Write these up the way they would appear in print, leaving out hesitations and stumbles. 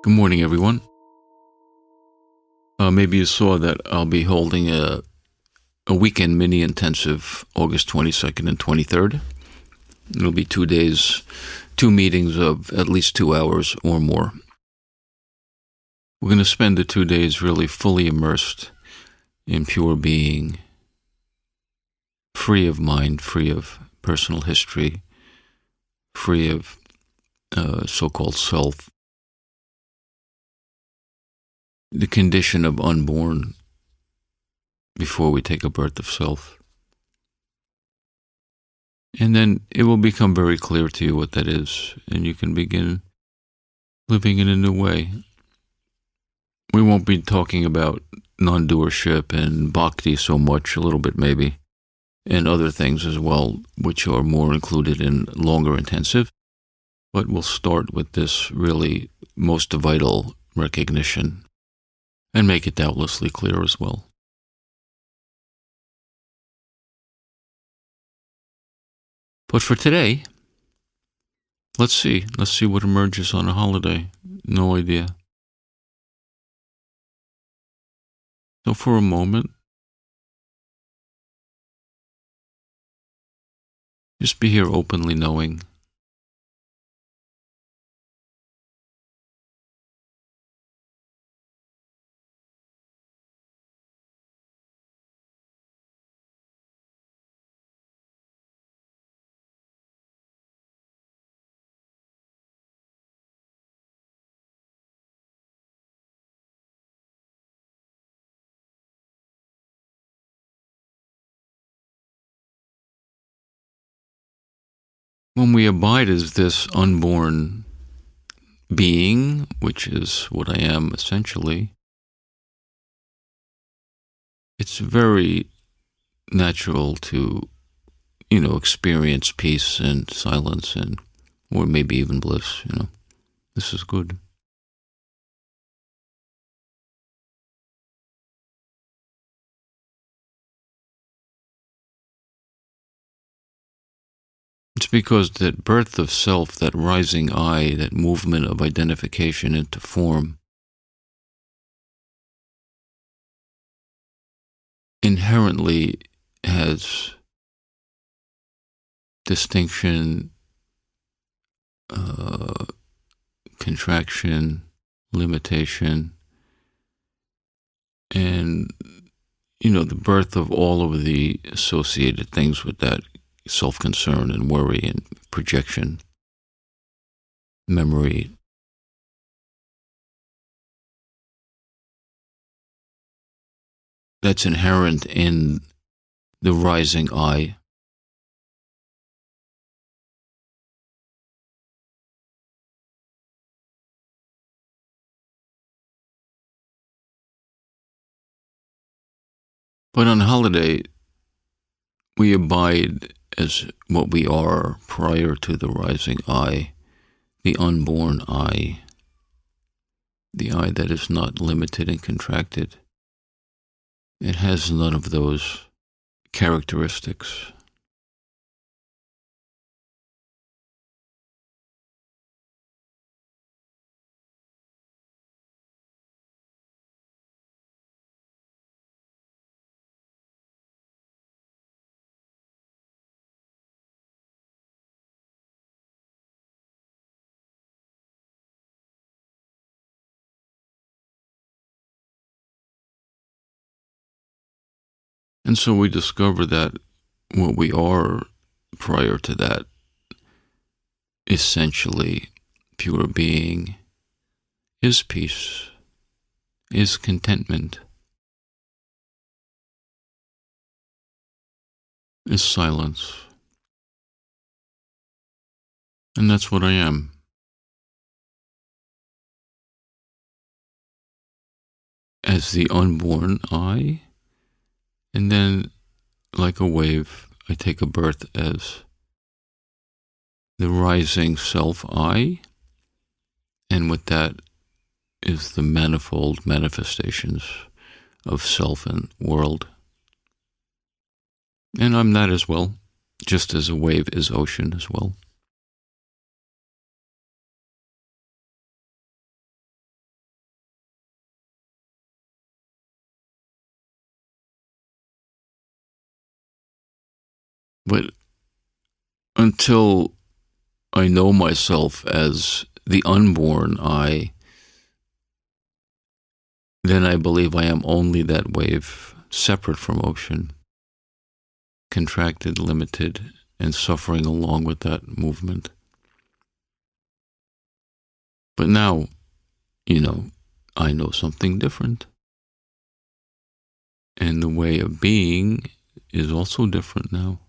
Good morning, everyone. Maybe you saw that I'll be holding a weekend mini intensive August 22nd and 23rd. It'll be 2 days, 2 meetings of at least 2 hours or more. We're going to spend the 2 days really fully immersed in pure being, free of mind, free of personal history, free of so-called self. The condition of unborn before we take a birth of self. And then it will become very clear to you what that is, and you can begin living in a new way. We won't be talking about non-doership and bhakti so much, a little bit maybe, and other things as well, which are more included in longer intensive. But we'll start with this really most vital recognition and make it doubtlessly clear as well. But for today, let's see what emerges on a holiday. No idea. So for a moment, just be here openly knowing. When we abide as this unborn being, which is what I am essentially, it's very natural to, experience peace and silence or maybe even bliss, This is good. It's because that birth of self, that rising I, that movement of identification into form, inherently has distinction, contraction, limitation, and, the birth of all of the associated things with that self-concern and worry and projection, memory. That's inherent in the rising I. But on holiday, we abide as what we are prior to the rising I, the unborn I, the I that is not limited and contracted. It has none of those characteristics. And so we discover that what we are prior to that, essentially pure being, is peace, is contentment, is silence. And that's what I am. As the unborn I, and then, like a wave, I take a birth as the rising self I, and with that is the manifold manifestations of self and world. And I'm that as well, just as a wave is ocean as well. But until I know myself as the unborn I, then I believe I am only that wave, separate from ocean, contracted, limited, and suffering along with that movement. But now, I know something different. And the way of being is also different now.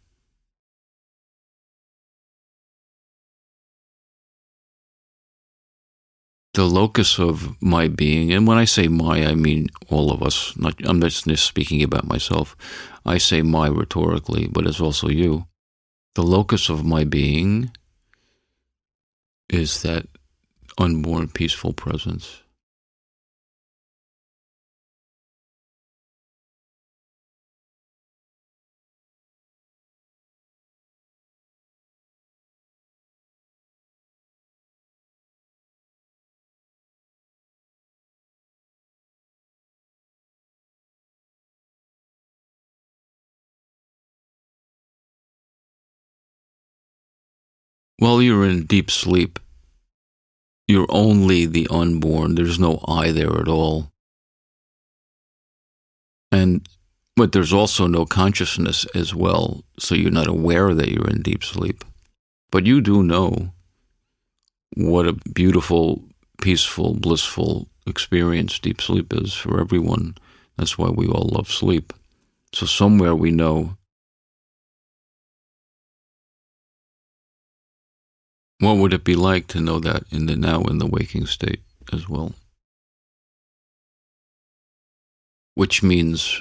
The locus of my being, and when I say my, I mean all of us. I'm not just speaking about myself. I say my rhetorically, but it's also you. The locus of my being is that unborn, peaceful presence. While you're in deep sleep, you're only the unborn. There's no I there at all. But there's also no consciousness as well, so you're not aware that you're in deep sleep. But you do know what a beautiful, peaceful, blissful experience deep sleep is for everyone. That's why we all love sleep. So somewhere we know. What would it be like to know that in the waking state as well? Which means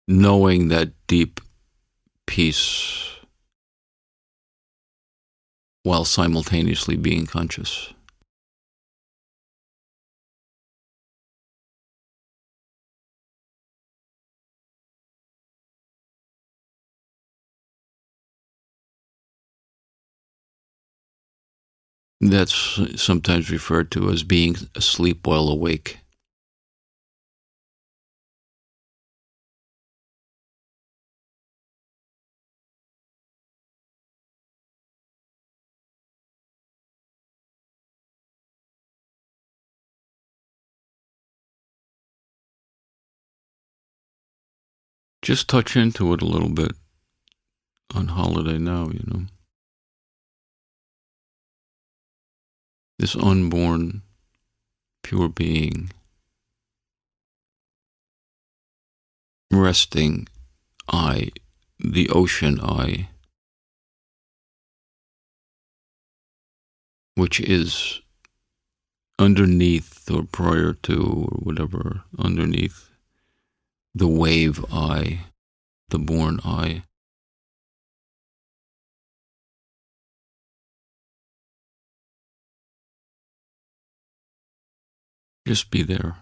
knowing that deep peace while simultaneously being conscious. That's sometimes referred to as being asleep while awake. Just touch into it a little bit on holiday now, This unborn, pure being, resting I, the ocean I, which is underneath or prior to or whatever, underneath the wave I, the born I. Just be there.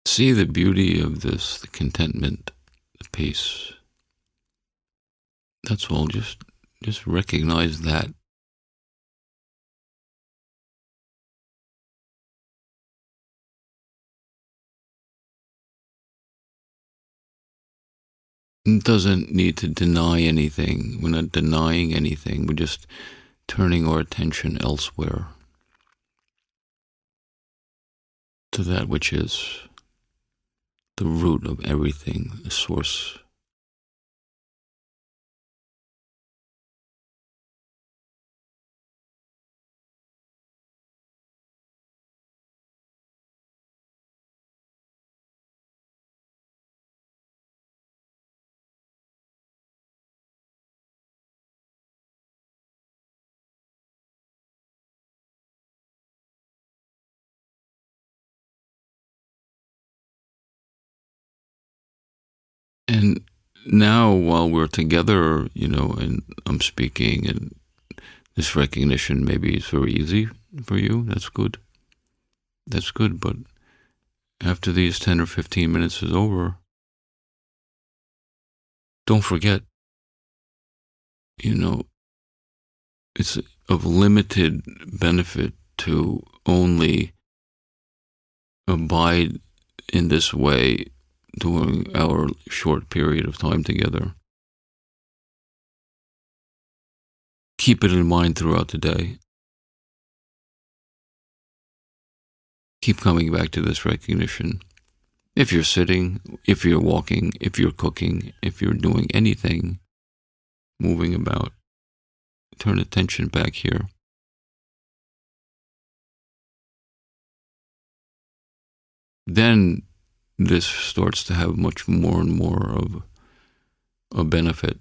See the beauty of this, the contentment, the peace. That's all. Just recognize that. It doesn't need to deny anything. We're not denying anything. We're just turning our attention elsewhere to that which is the root of everything, the source. And now, while we're together, and I'm speaking, and this recognition maybe is very easy for you. That's good. That's good. But after these 10 or 15 minutes is over, don't forget, it's of limited benefit to only abide in this way during our short period of time together. Keep it in mind throughout the day. Keep coming back to this recognition. If you're sitting, if you're walking, if you're cooking, if you're doing anything, moving about, turn attention back here. Then this starts to have much more and more of a benefit.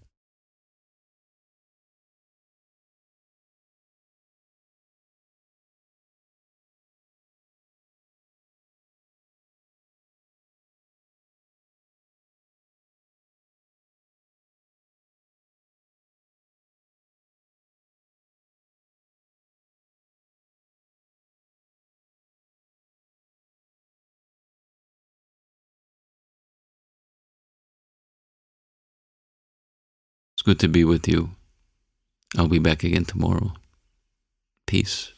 It's good to be with you. I'll be back again tomorrow. Peace.